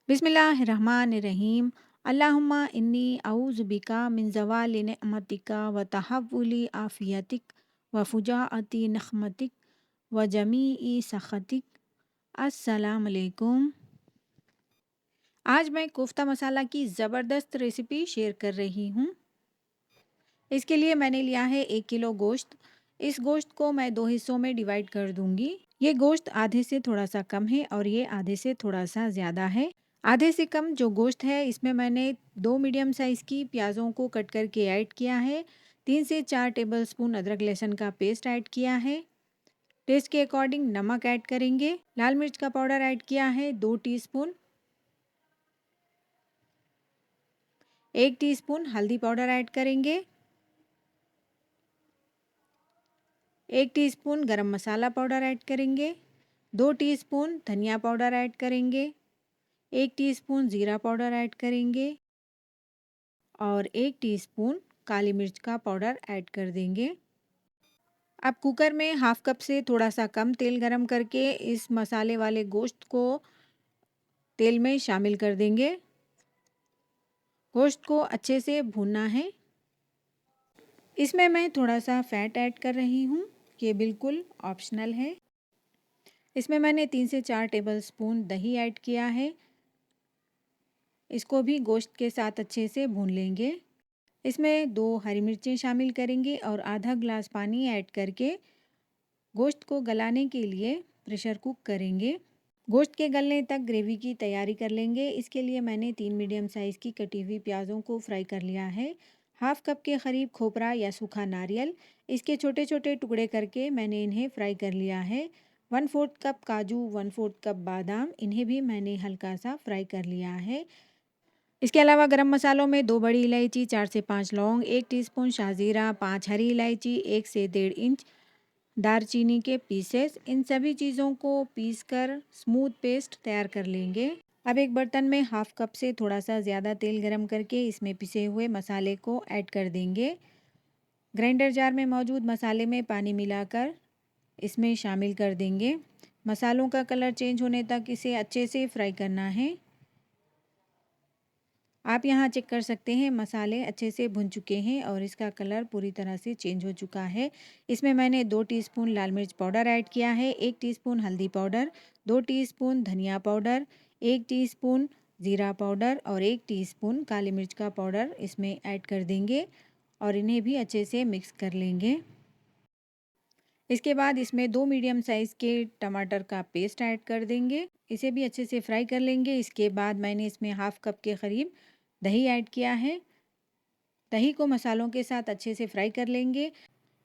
बिस्मिल्लाहिर्रहमानिर्रहीम। अल्लाहुम्मा इन्नी अऊज़ु बिका मिन ज़वालि निअमतिका व तहव्वुलि आफ़ियतिक व फ़ुजाअति नख़मतिक व जमीई सख़तिक। अस्सलाम अलैकुम। आज मैं कोफ्ता मसाला की ज़बरदस्त रेसिपी शेयर कर रही हूँ। इसके लिए मैंने लिया है 1 किलो गोश्त। इस गोश्त को मैं 2 हिस्सों में डिवाइड कर दूँगी। ये गोश्त आधे से थोड़ा सा कम है और ये आधे से थोड़ा सा ज़्यादा है। आधे से कम जो गोश्त है इसमें मैंने 2 मीडियम साइज़ की प्याज़ों को कट करके ऐड किया है। 3 से 4 टेबलस्पून अदरक लहसुन का पेस्ट ऐड किया है। टेस्ट के अकॉर्डिंग नमक ऐड करेंगे। लाल मिर्च का पाउडर ऐड किया है 2 टीस्पून। 1 टीस्पून हल्दी पाउडर ऐड करेंगे। 1 टीस्पून गरम मसाला पाउडर ऐड करेंगे। 2 टीस्पून धनिया पाउडर ऐड करेंगे। 1 टीस्पून ज़ीरा पाउडर ऐड करेंगे और 1 टीस्पून काली मिर्च का पाउडर ऐड कर देंगे। अब कुकर में हाफ कप से थोड़ा सा कम तेल गरम करके इस मसाले वाले गोश्त को तेल में शामिल कर देंगे। गोश्त को अच्छे से भूनना है। इसमें मैं थोड़ा सा फ़ैट ऐड कर रही हूँ। ये बिल्कुल ऑप्शनल है। इसमें मैंने 3 से 4 टेबलस्पून दही ऐड किया है। इसको भी गोश्त के साथ अच्छे से भून लेंगे। इसमें 2 हरी मिर्चें शामिल करेंगे और आधा ग्लास पानी ऐड करके गोश्त को गलाने के लिए प्रेशर कुक करेंगे। गोश्त के गलने तक ग्रेवी की तैयारी कर लेंगे। इसके लिए मैंने 3 मीडियम साइज़ की कटी हुई प्याज़ों को फ्राई कर लिया है। हाफ कप के करीब खोपरा या सूखा नारियल, इसके छोटे छोटे टुकड़े करके मैंने इन्हें फ्राई कर लिया है। 1/4 कप काजू, 1/4 कप बादाम, इन्हें भी मैंने हल्का सा फ्राई कर लिया है। इसके अलावा गरम मसालों में 2 बड़ी इलायची, 4 से 5 लौंग, 1 टीस्पून शाहजीरा, 5 हरी इलायची, 1 से 1.5 इंच दालचीनी के पीसेस, इन सभी चीज़ों को पीसकर स्मूथ पेस्ट तैयार कर लेंगे। अब एक बर्तन में हाफ कप से थोड़ा सा ज़्यादा तेल गरम करके इसमें पिसे हुए मसाले को ऐड कर देंगे। ग्राइंडर जार में मौजूद मसाले में पानी मिलाकर इसमें शामिल कर देंगे। मसालों का कलर चेंज होने तक इसे अच्छे से फ्राई करना है। आप यहाँ चेक कर सकते हैं मसाले अच्छे से भुन चुके हैं और इसका कलर पूरी तरह से चेंज हो चुका है। इसमें मैंने 2 टीस्पून लाल मिर्च पाउडर ऐड किया है, 1 टीस्पून हल्दी पाउडर, 2 टीस्पून धनिया पाउडर, 1 टीस्पून ज़ीरा पाउडर और 1 टीस्पून काली मिर्च का पाउडर इसमें ऐड कर देंगे और इन्हें भी अच्छे से मिक्स कर लेंगे। इसके बाद इसमें 2 मीडियम साइज़ के टमाटर का पेस्ट ऐड कर देंगे। इसे भी अच्छे से फ्राई कर लेंगे। इसके बाद मैंने इसमें हाफ कप के करीब दही ऐड किया है। दही को मसालों के साथ अच्छे से फ्राई कर लेंगे।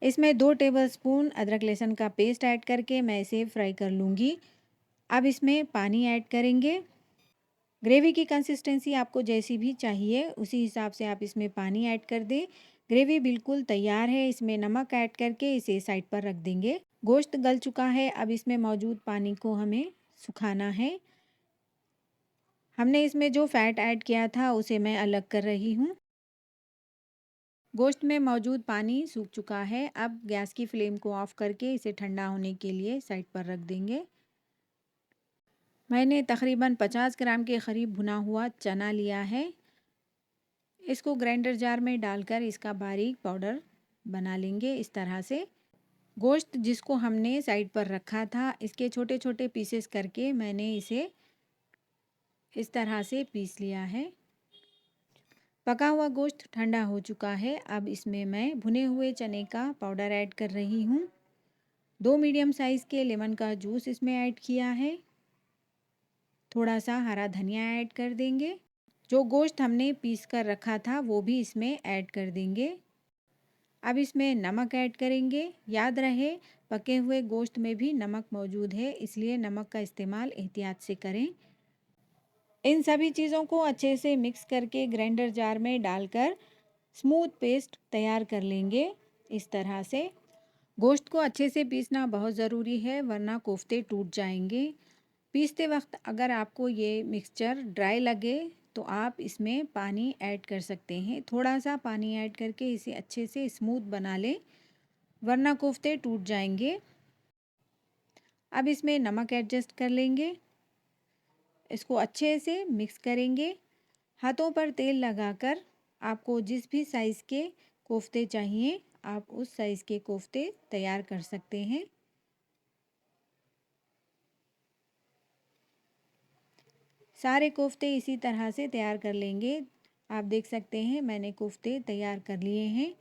इसमें 2 टेबलस्पून अदरक लहसुन का पेस्ट ऐड करके मैं इसे फ्राई कर लूँगी। अब इसमें पानी ऐड करेंगे। ग्रेवी की कंसिस्टेंसी आपको जैसी भी चाहिए उसी हिसाब से आप इसमें पानी ऐड कर दें। ग्रेवी बिल्कुल तैयार है। इसमें नमक ऐड करके इसे साइड पर रख देंगे। गोश्त गल चुका है। अब इसमें मौजूद पानी को हमें सुखाना है। हमने इसमें जो फ़ैट ऐड किया था उसे मैं अलग कर रही हूँ। गोश्त में मौजूद पानी सूख चुका है। अब गैस की फ्लेम को ऑफ करके इसे ठंडा होने के लिए साइड पर रख देंगे। मैंने तकरीबन 50 ग्राम के करीब भुना हुआ चना लिया है। इसको ग्राइंडर जार में डालकर इसका बारीक पाउडर बना लेंगे इस तरह से। गोश्त जिसको हमने साइड पर रखा था इसके छोटे छोटे पीसेस करके मैंने इसे इस तरह से पीस लिया है। पका हुआ गोश्त ठंडा हो चुका है। अब इसमें मैं भुने हुए चने का पाउडर ऐड कर रही हूँ। 2 मीडियम साइज़ के लेमन का जूस इसमें ऐड किया है। थोड़ा सा हरा धनिया ऐड कर देंगे। जो गोश्त हमने पीस कर रखा था वो भी इसमें ऐड कर देंगे। अब इसमें नमक ऐड करेंगे। याद रहे पके हुए गोश्त में भी नमक मौजूद है, इसलिए नमक का इस्तेमाल एहतियात से करें। इन सभी चीज़ों को अच्छे से मिक्स करके ग्राइंडर जार में डालकर स्मूथ पेस्ट तैयार कर लेंगे इस तरह से। गोश्त को अच्छे से पीसना बहुत ज़रूरी है वरना कोफ्ते टूट जाएंगे। पीसते वक्त अगर आपको ये मिक्सचर ड्राई लगे तो आप इसमें पानी ऐड कर सकते हैं। थोड़ा सा पानी ऐड करके इसे अच्छे से स्मूथ बना लें वरना कोफ्ते टूट जाएंगे। अब इसमें नमक एडजस्ट कर लेंगे। इसको अच्छे से मिक्स करेंगे। हाथों पर तेल लगाकर आपको जिस भी साइज़ के कोफ्ते चाहिए आप उस साइज़ के कोफ्ते तैयार कर सकते हैं। सारे कोफ्ते इसी तरह से तैयार कर लेंगे। आप देख सकते हैं मैंने कोफ्ते तैयार कर लिए हैं।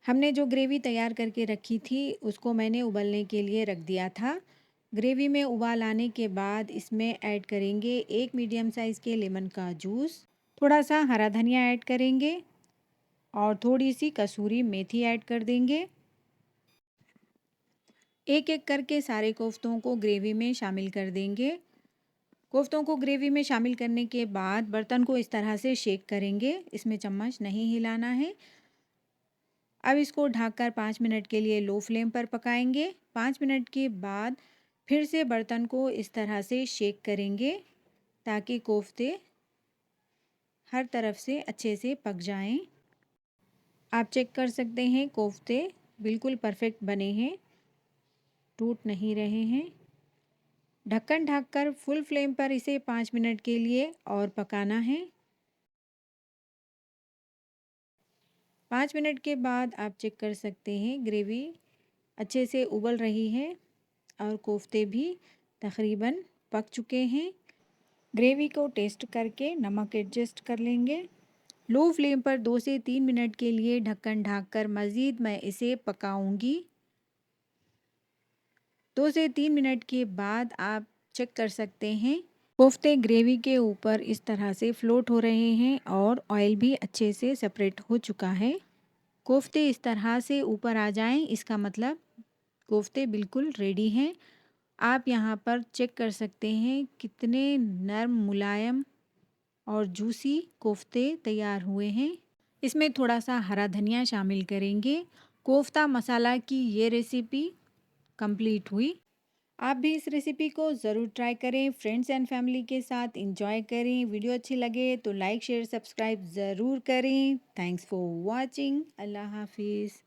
हमने जो ग्रेवी तैयार करके रखी थी उसको मैंने उबलने के लिए रख दिया था। ग्रेवी में उबाल आने के बाद इसमें ऐड करेंगे 1 मीडियम साइज़ के लेमन का जूस, थोड़ा सा हरा धनिया ऐड करेंगे और थोड़ी सी कसूरी मेथी ऐड कर देंगे। एक एक करके सारे कोफ्तों को ग्रेवी में शामिल कर देंगे। कोफ्तों को ग्रेवी में शामिल करने के बाद बर्तन को इस तरह से शेक करेंगे, इसमें चम्मच नहीं हिलाना है। अब इसको ढककर 5 मिनट के लिए लो फ्लेम पर पकाएंगे। 5 मिनट के बाद फिर से बर्तन को इस तरह से शेक करेंगे ताकि कोफ्ते हर तरफ से अच्छे से पक जाएं। आप चेक कर सकते हैं कोफ्ते बिल्कुल परफेक्ट बने हैं, टूट नहीं रहे हैं। ढक्कन ढककर फुल फ्लेम पर इसे 5 मिनट के लिए और पकाना है। 5 मिनट के बाद आप चेक कर सकते हैं ग्रेवी अच्छे से उबल रही है और कोफ्ते भी तकरीबन पक चुके हैं। ग्रेवी को टेस्ट करके नमक एडजस्ट कर लेंगे। लो फ्लेम पर 2 से 3 मिनट के लिए ढक्कन ढककर मज़ीद मैं इसे पकाऊंगी। 2 से 3 मिनट के बाद आप चेक कर सकते हैं कोफ्ते ग्रेवी के ऊपर इस तरह से फ्लोट हो रहे हैं और ऑयल भी अच्छे से सेपरेट हो चुका है। कोफ्ते इस तरह से ऊपर आ जाएं इसका मतलब कोफ्ते बिल्कुल रेडी हैं। आप यहाँ पर चेक कर सकते हैं कितने नरम, मुलायम और जूसी कोफ्ते तैयार हुए हैं। इसमें थोड़ा सा हरा धनिया शामिल करेंगे। कोफ्ता मसाला की ये रेसिपी कंप्लीट हुई। आप भी इस रेसिपी को ज़रूर ट्राई करें, फ्रेंड्स एंड फैमिली के साथ एंजॉय करें। वीडियो अच्छी लगे तो लाइक शेयर सब्सक्राइब ज़रूर करें। Thanks for watching. अल्लाह हाफिज़।